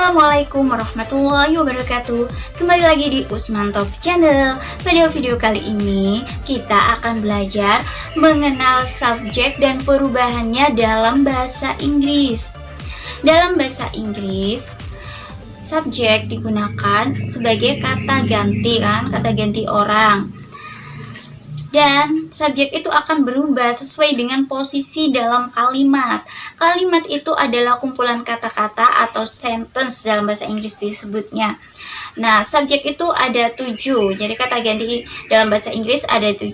Assalamualaikum warahmatullahi wabarakatuh. Kembali lagi di Usman Top Channel. Pada video kali ini kita akan belajar mengenal subjek dan perubahannya dalam bahasa Inggris. Dalam bahasa Inggris, subjek digunakan sebagai kata ganti kata ganti orang. Dan subjek itu akan berubah sesuai dengan posisi dalam kalimat. Kalimat itu adalah kumpulan kata-kata atau sentence dalam bahasa Inggris disebutnya. Nah, subjek itu ada 7. Jadi kata ganti dalam bahasa Inggris ada 7.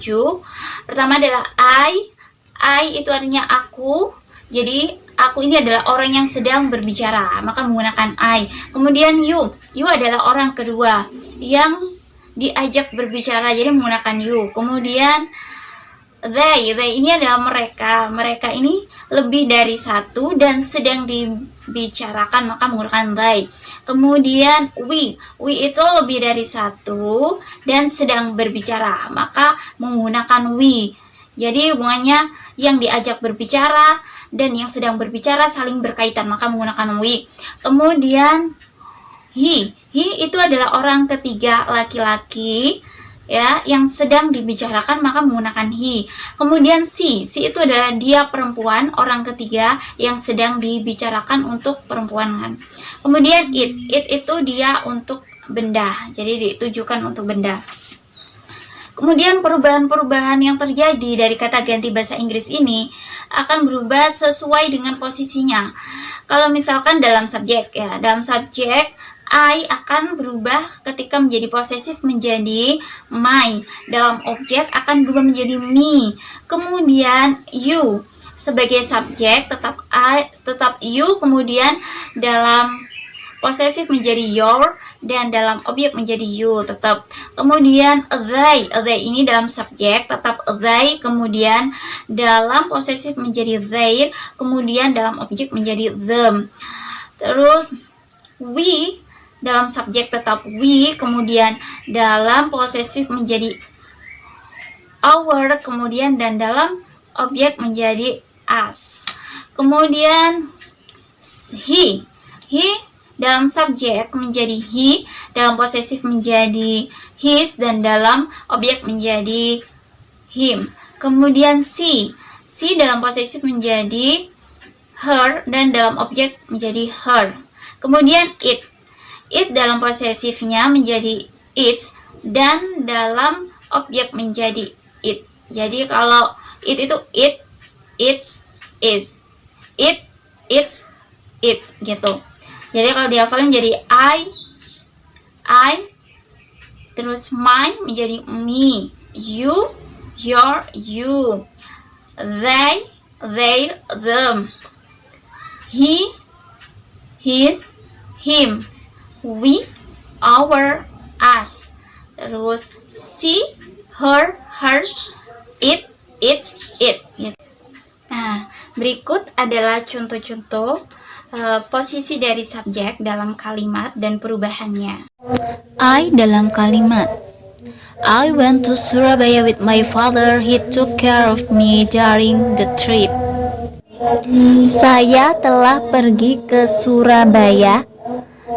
Pertama adalah I. I itu artinya aku. Jadi aku ini adalah orang yang sedang berbicara, maka menggunakan I. Kemudian you. You adalah orang kedua yang diajak berbicara, jadi menggunakan you. Kemudian they ini adalah mereka ini lebih dari satu dan sedang dibicarakan, maka menggunakan they. Kemudian we itu lebih dari satu dan sedang berbicara, maka menggunakan we. Jadi hubungannya yang diajak berbicara dan yang sedang berbicara saling berkaitan, maka menggunakan we. Kemudian he itu adalah orang ketiga laki-laki ya yang sedang dibicarakan, maka menggunakan he. Kemudian she itu adalah dia perempuan, orang ketiga yang sedang dibicarakan untuk perempuan kan. Kemudian it itu dia untuk benda, jadi ditujukan untuk benda. Kemudian perubahan-perubahan yang terjadi dari kata ganti bahasa Inggris ini akan berubah sesuai dengan posisinya. Kalau misalkan dalam subjek ya, dalam subjek I akan berubah ketika menjadi posesif menjadi my. Dalam objek akan berubah menjadi me. Kemudian you sebagai subjek tetap you, kemudian dalam posesif menjadi your dan dalam objek menjadi you tetap. Kemudian they ini dalam subjek tetap they, kemudian dalam posesif menjadi their, kemudian dalam objek menjadi them. Terus we dalam subjek tetap we, kemudian dalam posesif menjadi our, kemudian dan dalam objek menjadi us. Kemudian he dalam subjek menjadi he, dalam posesif menjadi his, dan dalam objek menjadi him. Kemudian she dalam posesif menjadi her dan dalam objek menjadi her. Kemudian it dalam posesifnya menjadi its dan dalam objek menjadi it. Jadi kalau it itu it, its, is, it, its, it gitu. Jadi kalau dihafalin jadi I, terus my menjadi me, you, your, you, they, their, them, he, his, him, we, our, us. Terus she, her, it, its, it gitu. Nah, berikut adalah contoh-contoh posisi dari subjek dalam kalimat dan perubahannya. I dalam kalimat: I went to Surabaya with my father. He took care of me during the trip. Saya telah pergi ke Surabaya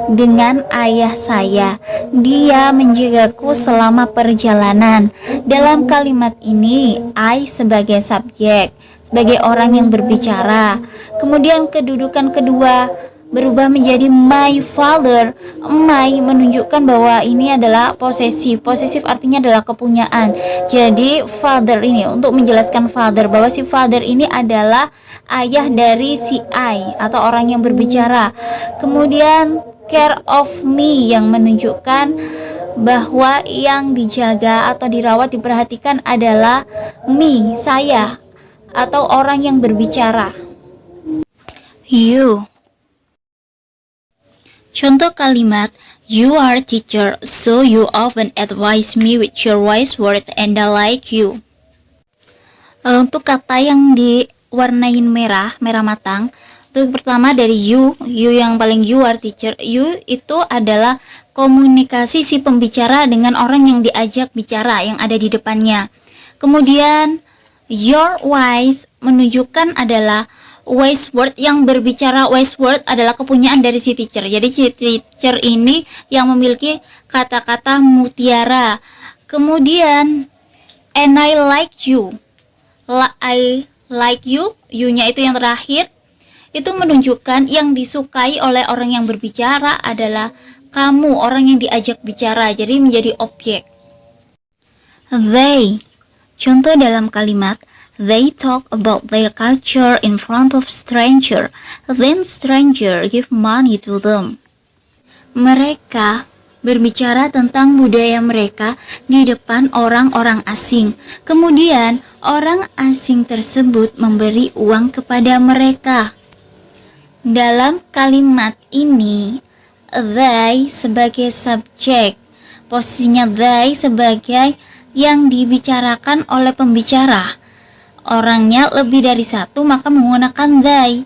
dengan ayah saya. Dia menjagaku selama perjalanan. Dalam kalimat ini, I sebagai subjek, sebagai orang yang berbicara. Kemudian kedudukan kedua berubah menjadi my father. My menunjukkan bahwa ini adalah posesif. Posesif artinya adalah kepunyaan. Jadi father ini untuk menjelaskan father, bahwa si father ini adalah ayah dari si I atau orang yang berbicara. Kemudian care of me yang menunjukkan bahwa yang dijaga atau dirawat, diperhatikan adalah me, saya, atau orang yang berbicara. You. Contoh kalimat: you are teacher, so you often advise me with your wise words and I like you. Untuk kata yang diwarnain merah matang, untuk pertama dari you yang paling, you are teacher. You itu adalah komunikasi si pembicara dengan orang yang diajak bicara yang ada di depannya. Kemudian your wise menunjukkan adalah wise word yang berbicara. Wise word adalah kepunyaan dari si teacher. Jadi si teacher ini yang memiliki kata-kata mutiara. Kemudian and I like you. I like you, you-nya itu yang terakhir. Itu menunjukkan yang disukai oleh orang yang berbicara adalah kamu, orang yang diajak bicara. Jadi menjadi objek. They, contoh dalam kalimat, they talk about their culture in front of stranger, then stranger give money to them. Mereka berbicara tentang budaya mereka di depan orang-orang asing. Kemudian orang asing tersebut memberi uang kepada mereka. Dalam kalimat ini, they sebagai subjek, posisinya they sebagai yang dibicarakan oleh pembicara. Orangnya lebih dari satu, maka menggunakan they.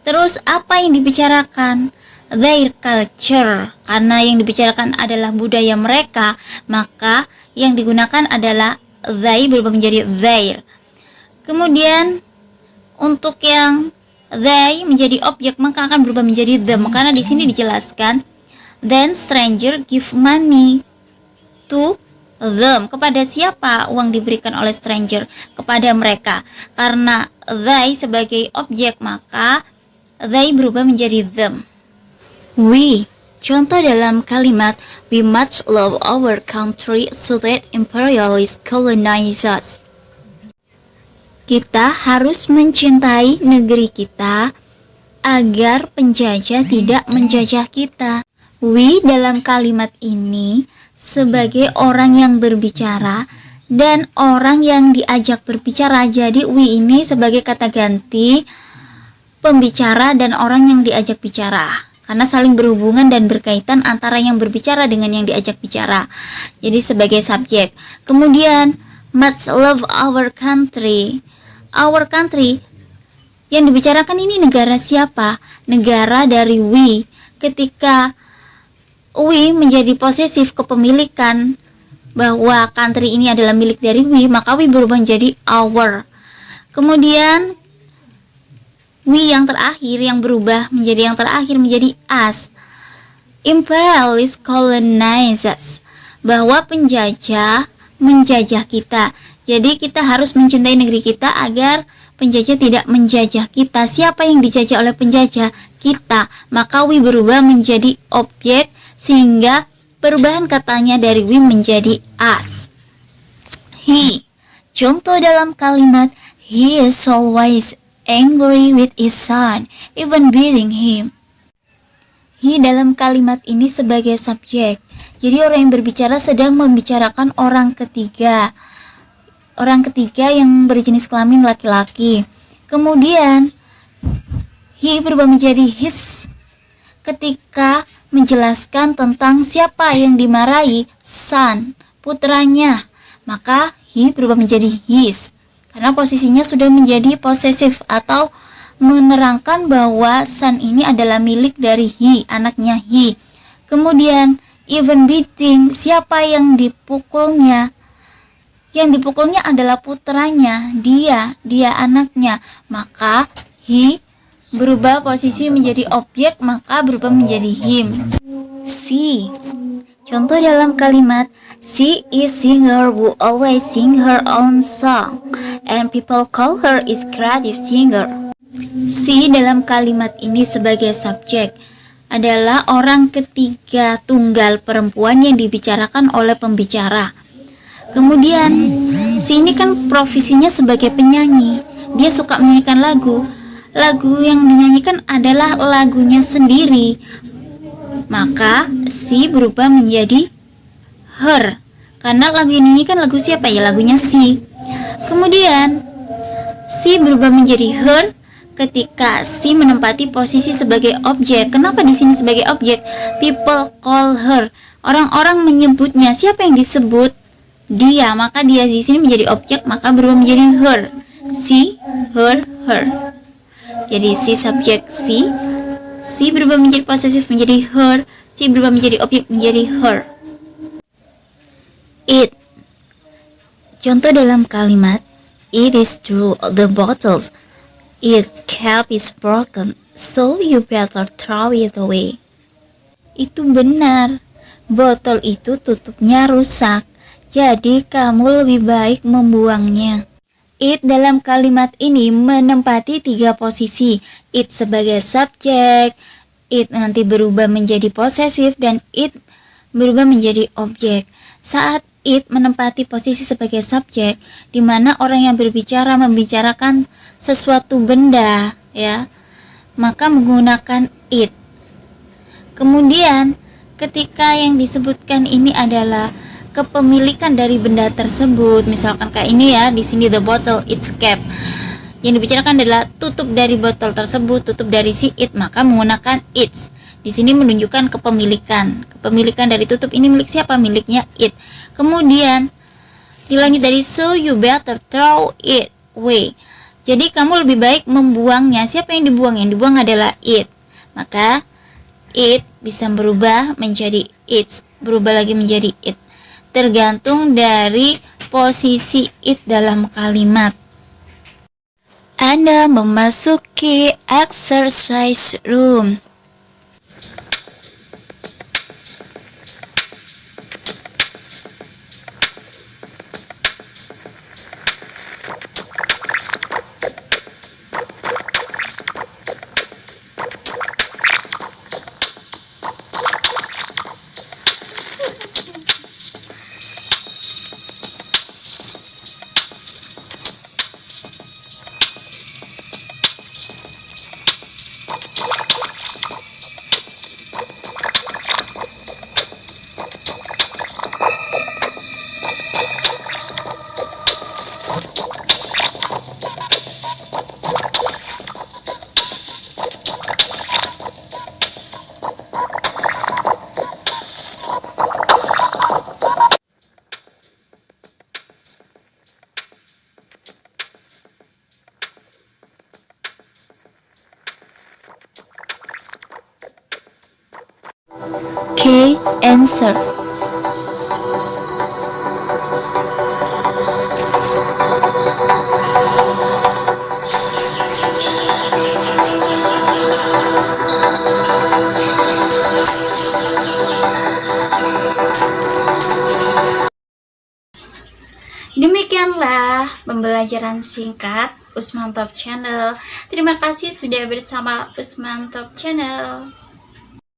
Terus apa yang dibicarakan? Their culture. Karena yang dibicarakan adalah budaya mereka, maka yang digunakan adalah they berubah menjadi their. Kemudian untuk yang they menjadi objek, maka akan berubah menjadi them. Karena di sini dijelaskan, then stranger give money to them. Kepada siapa uang diberikan oleh stranger? Kepada mereka. Karena they sebagai objek, maka they berubah menjadi them. We, contoh dalam kalimat, we must love our country so that imperialists colonize us. Kita harus mencintai negeri kita agar penjajah tidak menjajah kita. We dalam kalimat ini sebagai orang yang berbicara dan orang yang diajak berbicara. Jadi we ini sebagai kata ganti pembicara dan orang yang diajak bicara, karena saling berhubungan dan berkaitan antara yang berbicara dengan yang diajak bicara. Jadi sebagai subjek. Kemudian must love our country. Our country yang dibicarakan ini negara siapa? Negara dari we. Ketika we menjadi posesif kepemilikan bahwa country ini adalah milik dari we, maka we berubah menjadi our. Kemudian we yang terakhir yang berubah menjadi yang terakhir menjadi us. Imperialist colonizes, bahwa penjajah menjajah kita. Jadi kita harus mencintai negeri kita agar penjajah tidak menjajah kita. Siapa yang dijajah oleh penjajah? Kita. Maka we berubah menjadi objek, sehingga perubahan katanya dari we menjadi us. He, contoh dalam kalimat, he is always angry with his son, even beating him. He dalam kalimat ini sebagai subjek. Jadi orang yang berbicara sedang membicarakan orang ketiga. Orang ketiga yang berjenis kelamin laki-laki. Kemudian he berubah menjadi his ketika menjelaskan tentang siapa yang dimarahi, son, putranya. Maka he berubah menjadi his, karena posisinya sudah menjadi posesif atau menerangkan bahwa son ini adalah milik dari he, anaknya he. Kemudian even beating, siapa yang dipukulnya? Yang dipukulnya adalah putranya, dia anaknya. Maka he berubah posisi menjadi objek, maka berubah menjadi him. She, contoh dalam kalimat, she is singer who always sing her own song, and people call her is creative singer. She dalam kalimat ini sebagai subjek adalah orang ketiga tunggal perempuan yang dibicarakan oleh pembicara. Kemudian si ini kan profesinya sebagai penyanyi. Dia suka menyanyikan lagu. Lagu yang dinyanyikan adalah lagunya sendiri. Maka si berubah menjadi her, karena lagu yang dinyanyikan lagu siapa? Ya lagunya si. Kemudian si berubah menjadi her ketika si menempati posisi sebagai objek. Kenapa di sini sebagai objek? People call her. Orang-orang menyebutnya. Siapa yang disebut? Dia. Maka dia di sini menjadi objek, maka berubah menjadi her. Si, her, her. Jadi si subjek si berubah menjadi posesif menjadi her, si berubah menjadi objek menjadi her. It, contoh dalam kalimat, it is true the bottles Its cap is broken, so you better throw it away. Itu benar. Botol itu tutupnya rusak, jadi kamu lebih baik membuangnya. It dalam kalimat ini menempati 3 posisi. It sebagai subjek, it nanti berubah menjadi posesif, dan it berubah menjadi objek. Saat it menempati posisi sebagai subjek, di mana orang yang berbicara membicarakan sesuatu benda, ya, maka menggunakan it. Kemudian, ketika yang disebutkan ini adalah kepemilikan dari benda tersebut, misalkan kayak ini ya, di sini the bottle, its cap. Yang dibicarakan adalah tutup dari botol tersebut, tutup dari si it, maka menggunakan its. Di sini menunjukkan kepemilikan. Kepemilikan dari tutup ini milik siapa? Miliknya it. Kemudian dilanjut dari so you better throw it away. Jadi kamu lebih baik membuangnya. Siapa yang dibuang? Yang dibuang adalah it. Maka it bisa berubah menjadi its, berubah lagi menjadi it. Tergantung dari posisi it dalam kalimat. Anda memasuki exercise room. K. Answer. Demikianlah pembelajaran singkat Usman Top Channel. Terima kasih sudah bersama Usman Top Channel.